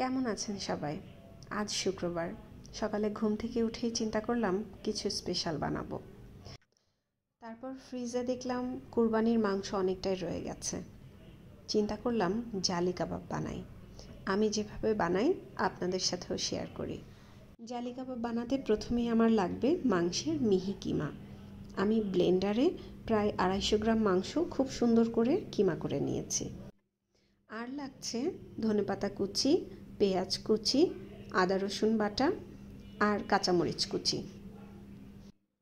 কেমন আছেন সবাই? আজ শুক্রবার সকালে ঘুম থেকে উঠেই চিন্তা করলাম কিছু স্পেশাল বানাবো। তারপর ফ্রিজে দেখলাম কুরবানির মাংস অনেকটাই রয়ে গেছে। চিন্তা করলাম জালি কাবাব বানাই। আমি যেভাবে বানাই আপনাদের সাথেও শেয়ার করি। জালি কাবাব বানাতে প্রথমেই আমার লাগবে মাংসের মিহি কিমা। আমি ব্লেন্ডারে প্রায় 250 গ্রাম মাংস খুব সুন্দর করে কিমা করে নিয়েছি। আর লাগছে ধনেপাতা কুচি, পেঁয়াজ কুচি, আদা রসুন বাটা আর কাঁচামরিচ কুচি।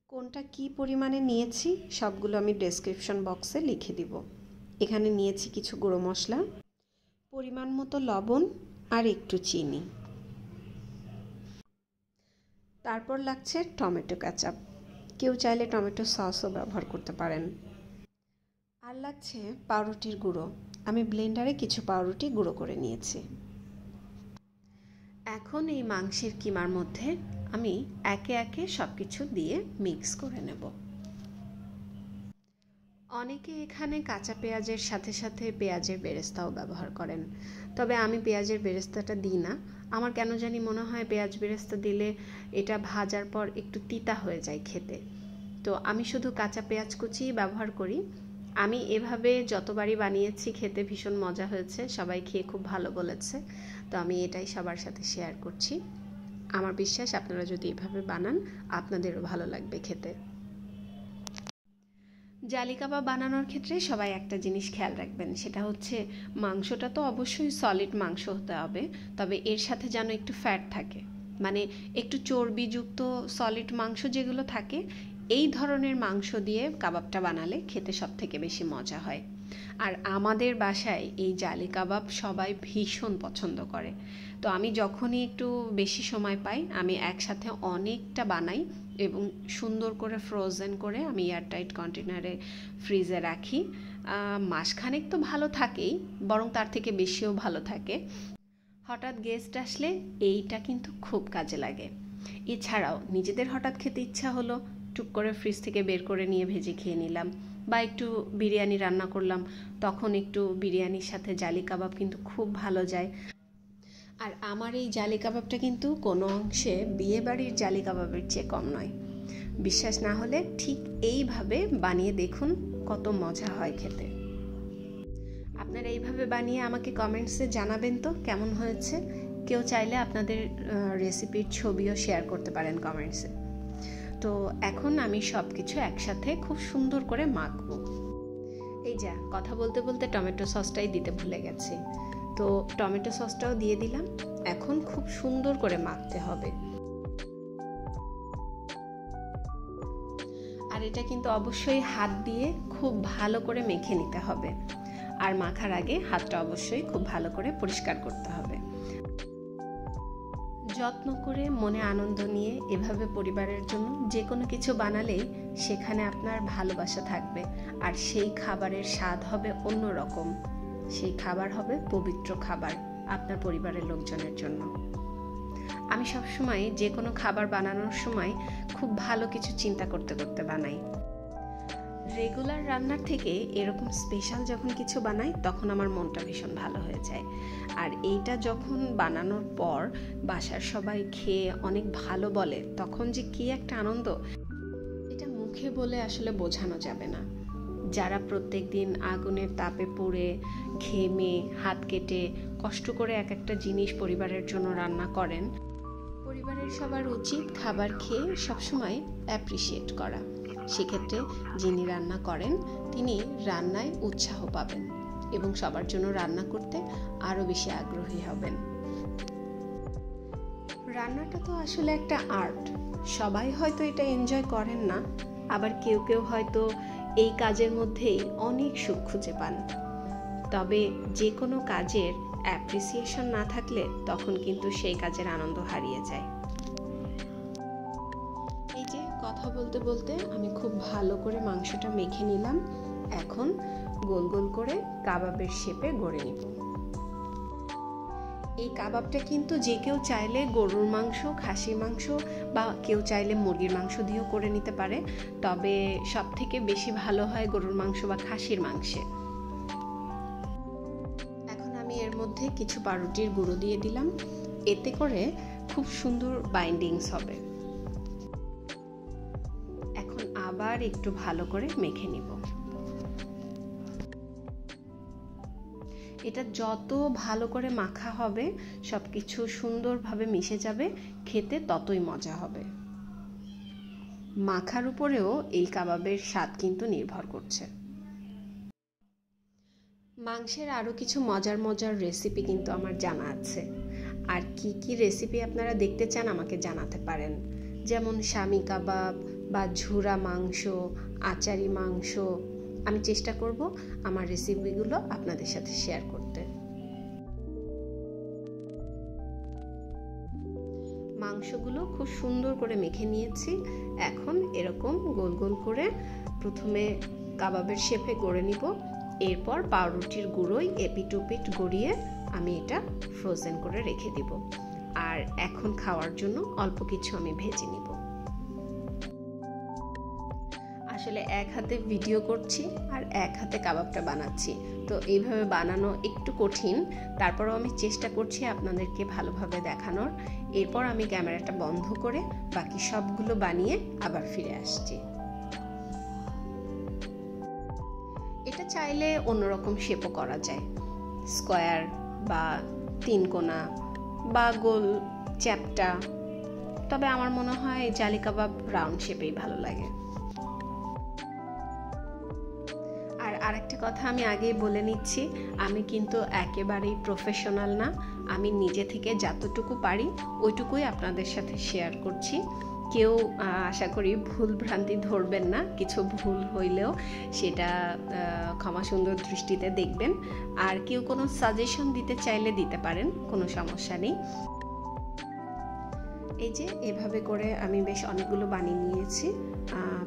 কোনটা কি পরিমাণে নিয়েছি সবগুলো আমি ডেসক্রিপশন বক্সে লিখে দিব। এখানে নিয়েছি কিছু গুঁড়ো মশলা, পরিমাণ মতো লবণ আর একটু চিনি। তারপর লাগছে টমেটো কেচাপ, কেউ চাইলে টমেটো সসও ব্যবহার করতে পারেন। আর লাগছে পাউরুটির গুঁড়ো। আমি ব্লেন্ডারে কিছু পাউরুটি গুঁড়ো করে নিয়েছি। এখন এই মাংসের কিমার মধ্যে আমি একে একে সব কিছু দিয়ে মিক্স করে নেব। অনেকে এখানে কাঁচা পেঁয়াজের সাথে সাথে পেঁয়াজের বেরেস্তাও ব্যবহার করেন, তবে আমি পেঁয়াজের বেরেস্তাটা দিই না। আমার কেন জানি মনে হয় পেঁয়াজ বেরেস্তা দিলে এটা ভাজার পর একটু তিতা হয়ে যায় খেতে। তো আমি শুধু কাঁচা পেঁয়াজ কুচিই ব্যবহার করি। আমি এভাবে যতবারই বানিয়েছি খেতে ভীষণ মজা হয়েছে, সবাই খেয়ে খুব ভালো বলেছে। তো আমি এটাই সবার সাথে শেয়ার করছি। আমার বিশ্বাস আপনারা যদি এভাবে বানান আপনাদেরও ভালো লাগবে খেতে। জালি কাবাব বানানোর ক্ষেত্রে সবাই একটা জিনিস খেয়াল রাখবেন, সেটা হচ্ছে মাংসটা তো অবশ্যই সলিড মাংস হতে হবে, তবে এর সাথে যেন একটু ফ্যাট থাকে, মানে একটু চর্বিযুক্ত সলিড মাংস যেগুলো থাকে এই ধরনের মাংস দিয়ে কাবাবটা বানালে খেতে সব থেকে বেশি মজা হয়। আর আমাদের বাসায় এই জালি কাবাব সবাই ভীষণ পছন্দ করে। তো আমি যখনই একটু বেশি সময় পাই আমি একসাথে অনেকটা বানাই এবং সুন্দর করে ফ্রোজেন করে আমি এয়ারটাইট কন্টেনারে ফ্রিজে রাখি। মাসখানেক তো ভালো থাকেই, বরং তার থেকে বেশিও ভালো থাকে। হঠাৎ গেস্ট আসলে এইটা কিন্তু খুব কাজে লাগে। এছাড়াও নিজেদের হঠাৎ খেতে ইচ্ছা হলো, টুক করে ফ্রিজ থেকে বের করে নিয়ে ভেজে খেয়ে নিলাম, বা একটু বিরিয়ানি রান্না করলাম, তখন একটু বিরিয়ানির সাথে জালি কাবাব কিন্তু খুব ভালো যায়। আর আমার এই জালি কাবাবটা কিন্তু কোনো অংশে বিয়েবাড়ির জালি কাবাবের চেয়ে কম নয়। বিশ্বাস না হলে ঠিক এইভাবে বানিয়ে দেখুন, কত মজা হয় খেতে। আপনারা এইভাবে বানিয়ে আমাকে কমেন্টসে জানাবেন তো কেমন হয়েছে। কেউ চাইলে আপনাদের রেসিপির ছবিও শেয়ার করতে পারেন কমেন্টসে। তো এখন আমি সব কিছু একসাথে খুব সুন্দর করে মাখবো। এই যা কথা বলতে বলতে টমেটো সসটাই দিতে ভুলে গেছি। তো টমেটো সসটাও দিয়ে দিলাম। এখন খুব সুন্দর করে মাখতে হবে। আর এটা কিন্তু অবশ্যই হাত দিয়ে খুব ভালো করে মেখে নিতে হবে। আর মাখার আগে হাতটা অবশ্যই খুব ভালো করে পরিষ্কার করতে হবে। যত্ন করে মনে আনন্দ নিয়ে এভাবে পরিবারের জন্য যে কোনো কিছু বানালেই সেখানে আপনার ভালোবাসা থাকবে, আর সেই খাবারের স্বাদ হবে অন্যরকম। সেই খাবার হবে পবিত্র খাবার আপনার পরিবারের লোকজনের জন্য। আমি সবসময় যে কোনো খাবার বানানোর সময় খুব ভালো কিছু চিন্তা করতে করতে বানাই। রেগুলার রান্নার থেকে এরকম স্পেশাল যখন কিছু বানাই তখন আমার মনটা ভীষণ ভালো হয়ে যায়। আর এইটা যখন বানানোর পর বাসার সবাই খেয়ে অনেক ভালো বলে, তখন যে কি একটা আনন্দ, এটা মুখে বলে আসলে বোঝানো যাবে না। যারা প্রত্যেক দিন আগুনের তাপে পুড়ে ঘেমে হাত কেটে কষ্ট করে এক একটা জিনিস পরিবারের জন্য রান্না করেন, পরিবারের সবার উচিত খাবার খেয়ে সবসময় অ্যাপ্রিসিয়েট করা। সেক্ষেত্রে যিনি রান্না করেন তিনি রান্নায় উৎসাহ পাবেন এবং সবার জন্য রান্না করতে আরও বেশি আগ্রহী হবেন। রান্নাটা তো আসলে একটা আর্ট। সবাই হয়তো এটা এনজয় করেন না, আবার কেউ কেউ হয়তো এই কাজের মধ্যেই অনেক সুখ খুঁজে পান। তবে যে কোনো কাজের অ্যাপ্রিসিয়েশন না থাকলে তখন কিন্তু সেই কাজের আনন্দ হারিয়ে যায়। এই যে কথা বলতে বলতে আমি খুব ভালো করে মাংসটা মেখে নিলাম। এখন গোল গোল করে কাবাবের শেপে গড়ে নিব। এই কাবাবটা কিন্তু যে কেউ চাইলে গরুর মাংস, খাসির মাংস বা কেউ চাইলে মুরগির মাংস দিয়েও করে নিতে পারে, তবে সব থেকে বেশি ভালো হয় গরুর মাংস বা খাসির মাংসে। এখন আমি এর মধ্যে কিছু পাউরুটির গুঁড়ো দিয়ে দিলাম এতে করে খুব সুন্দর বাইন্ডিংস হবে। এখন আবার একটু ভালো করে মেখে নিব। এটা যত ভালো করে মাখা হবে, সবকিছু সুন্দরভাবে মিশে যাবে, খেতে ততই মজা হবে। মাখার উপরেও এই কাবাবের স্বাদ কিন্তু নির্ভর করছে। মাংসের আরও কিছু মজার মজার রেসিপি কিন্তু আমার জানা আছে। আর কি কি রেসিপি আপনারা দেখতে চান আমাকে জানাতে পারেন, যেমন শামি কাবাব বা ঝুরা মাংস, আচারি মাংস। আমি চেষ্টা করব আমার রেসিপিগুলো আপনাদের সাথে শেয়ার করতে। মাংসগুলো খুব সুন্দর করে মেখে নিয়েছি। এখন এরকম গোল গোল করে প্রথমে কাবাবের শেপে গড়ে নিব। এরপর পাউরুটির গুঁড়োয় এপিটোপিট গড়িয়ে আমি এটা ফ্রোজেন করে রেখে দিব। আর এখন খাওয়ার জন্য অল্প কিছু আমি ভেজে নিব। আসলে এক হাতে ভিডিও করছি আর এক হাতে কাবাবটা বানাচ্ছি, তো এইভাবে বানানো একটু কঠিন। তারপরেও আমি চেষ্টা করছি আপনাদেরকে ভালোভাবে দেখানোর। এরপর আমি ক্যামেরাটা বন্ধ করে বাকি সবগুলো বানিয়ে আবার ফিরে আসছি। এটা চাইলে অন্যরকম শেপও করা যায়, স্কোয়ার বা তিনকোনা বা গোল চ্যাপ্টা। তবে আমার মনে হয় জালি কাবাব রাউন্ড শেপেই ভালো লাগে। আর আরেকটা কথা আমি আগেই বলে নিচ্ছি, আমি কিন্তু একেবারেই প্রফেশনাল না। আমি নিজে থেকে যতটুকু পারি ওইটুকুই আপনাদের সাথে শেয়ার করছি। কেউ আশা করি ভুল ভ্রান্তি ধরবেন না, কিছু ভুল হইলেও সেটা ক্ষমা সুন্দর দৃষ্টিতে দেখবেন। আর কেউ কোনো সাজেশন দিতে চাইলে দিতে পারেন, কোনো সমস্যা নেই। এই যে এভাবে করে আমি বেশ অনেকগুলো বানিয়ে নিয়েছি,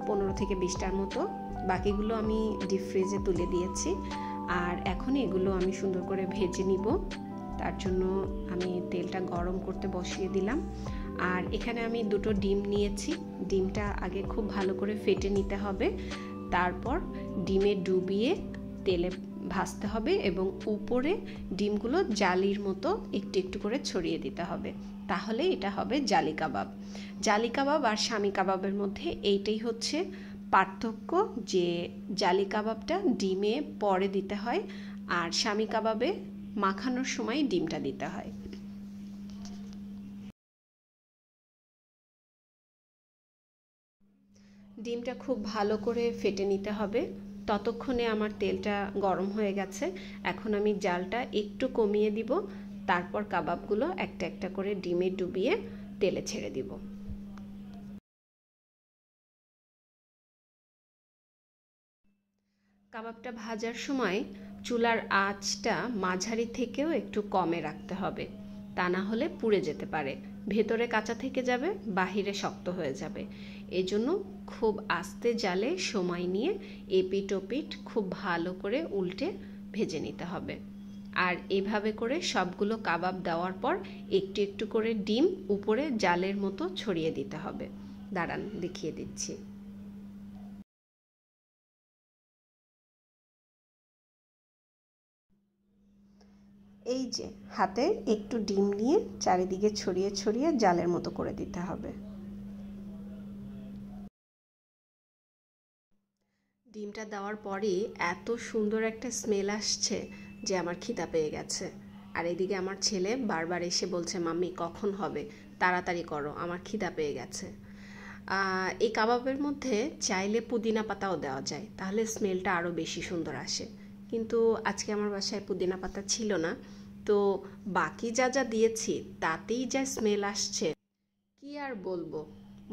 15 থেকে 20টার মতো। বাকিগুলো আমি ডিপ ফ্রিজে তুলে দিয়েছি। আর এখন এগুলো আমি সুন্দর করে ভেজে নিব। তার জন্য আমি তেলটা গরম করতে বসিয়ে দিলাম। আর এখানে আমি 2টো ডিম নিয়েছি। ডিমটা আগে খুব ভালো করে ফেটে নিতে হবে, তারপর ডিমে ডুবিয়ে তেলে ভাজতে হবে এবং উপরে ডিমগুলো জালির মতো একটু একটু করে ছড়িয়ে দিতে হবে। তাহলে এটা হবে জালি কাবাব। জালি কাবাব আর শামি কাবাবের মধ্যে এইটাই হচ্ছে পার্থক্য, যে জালি কাবাবটা ডিমে পরে দিতে হয় আর শামি কাবাবে মাখানোর সময় ডিমটা দিতে হয়। ডিমটা খুব ভালো করে ফেটে নিতে হবে। ততক্ষণে আমার তেলটা গরম হয়ে গেছে। এখন আমি জালটা একটু কমিয়ে দিব, তারপর কাবাবগুলো একটা একটা করে ডিমে ডুবিয়ে তেলে ছেড়ে দিব। কাবাবটা ভাজার সময় চুলার আঁচটা মাঝারি থেকেও একটু কমে রাখতে হবে, তা না হলে পুড়ে যেতে পারে। ভেতরে কাঁচা থেকে যাবে, বাহিরে শক্ত হয়ে যাবে। এজন্য খুব আস্তে জালে সময় নিয়ে এপিট ওপিট খুব ভালো করে উল্টে ভেজে নিতে হবে। আর এভাবে করে সবগুলো কাবাব দেওয়ার পর একটু একটু করে ডিম উপরে জালের মতো ছড়িয়ে দিতে হবে। দাঁড়ান দেখিয়ে দিচ্ছি। এই যে হাতে একটু ডিম নিয়ে চারিদিকে ছড়িয়ে ছড়িয়ে জালের মতো করে দিতে হবে। ডিমটা দেওয়ার পরে এত সুন্দর একটা স্মেল আসছে যে আমার খিদা পেয়ে গেছে। আর এদিকে আমার ছেলে বারবার এসে বলছে, মাম্মি কখন হবে, তাড়াতাড়ি করো, আমার খিদা পেয়ে গেছে। এই কাবাবের মধ্যে চাইলে পুদিনা পাতাও দেওয়া যায়, তাহলে স্মেলটা আরও বেশি সুন্দর আসে। কিন্তু আজকে আমার বাসায় পুদিনা পাতা ছিল না, তো বাকি যা যা দিয়েছি তাতেই যা স্মেল আসছে কি আর বলবো।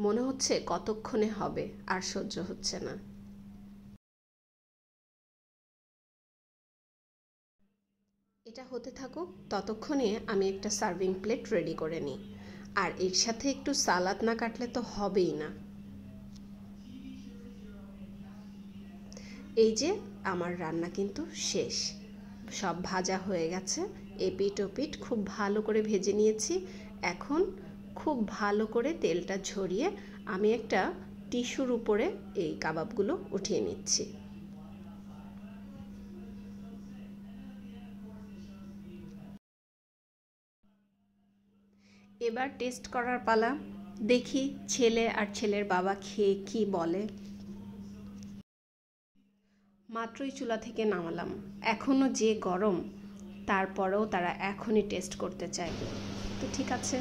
মনে হচ্ছে কতক্ষণে হবে, আর সহ্য হচ্ছে না। এটা হতে থাকুক, ততক্ষণে আমি একটা সার্ভিং প্লেট রেডি করে নিই। আর এর সাথে একটু সালাদ না কাটলে তো হবেই না। এই যে আমার রান্না কিন্তু শেষ, সব ভাজা হয়ে গেছে। এপিট ওপিট খুব ভালো করে ভেজে নিয়েছি। এখন খুব ভালো করে তেলটা ঝরিয়ে আমি একটা টিস্যুর উপরে এই কাবাবগুলো উঠিয়ে নিচ্ছি। এবার টেস্ট করার পালা। দেখি ছেলে আর ছেলের বাবা খেয়ে কি বলে। মাত্রই চুলা থেকে নামালাম, এখনও যে গরম, তারপরেও তারা এখনই টেস্ট করতে চায়। তো ঠিক আছে,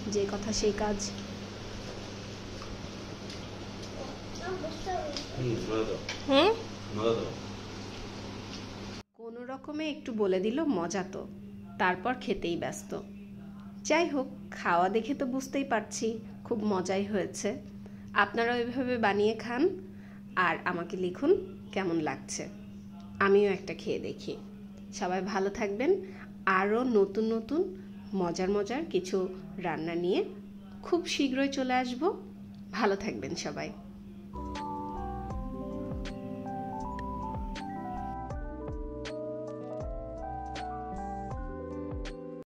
যে কথা সেই কাজ। হুম, কোনো রকমে একটু বলে দিল মজা তো, তারপর খেতেই ব্যস্ত। যাই হোক, খাওয়া দেখে তো বুঝতেই পারছি খুব মজাই হয়েছে। আপনারাও এভাবে বানিয়ে খান আর আমাকে লিখুন কেমন লাগছে। আমিও একটা খেয়ে দেখি। সবাই ভালো থাকবেন। আরও নতুন নতুন মজার মজার কিছু রান্না নিয়ে খুব শীঘ্রই চলে আসব। ভালো থাকবেন সবাই।